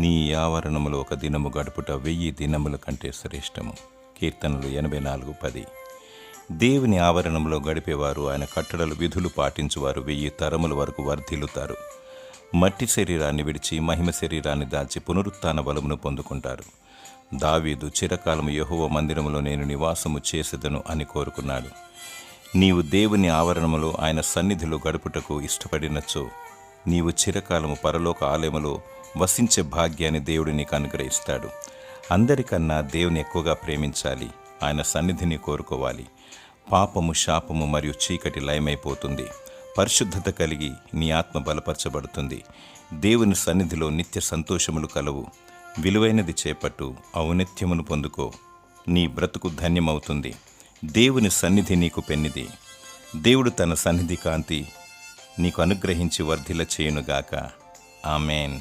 నీ ఆవరణములో ఒక దినము గడుపుట 1000 దినముల కంటే శ్రేష్టము. కీర్తనలు 84:10. దేవుని ఆవరణంలో గడిపేవారు, ఆయన కట్టడలు విధులు పాటించువారు 1000 తరముల వరకు వర్ధిల్లుతారు. మట్టి శరీరాన్ని విడిచి మహిమ శరీరాన్ని దాల్చి పునరుత్థాన బలమును పొందుకుంటారు. దావీదు చిరకాలము యెహోవా మందిరములో నేను నివాసము చేసేదను అని కోరుకున్నాడు. నీవు దేవుని ఆవరణములో ఆయన సన్నిధిలో గడుపుటకు ఇష్టపడినచో నీవు చిరకాలము పరలోక ఆలయములో వసించే భాగ్యాన్ని దేవుడు నీకు అనుగ్రహిస్తాడు. అందరికన్నా దేవుని ఎక్కువగా ప్రేమించాలి. ఆయన సన్నిధిని కోరుకోవాలి. పాపము, శాపము మరియు చీకటి లయమైపోతుంది. పరిశుద్ధత కలిగి నీ ఆత్మ బలపరచబడుతుంది. దేవుని సన్నిధిలో నిత్య సంతోషములు కలవు. విలువైనది చేపట్టు, ఔన్నత్యమును పొందుకో. నీ బ్రతుకు ధన్యమవుతుంది. దేవుని సన్నిధి నీకు పెన్నిది. దేవుడు తన సన్నిధి కాంతి నీకు అనుగ్రహించి వర్ధిల్ల చేయునుగాక. ఆమేన్.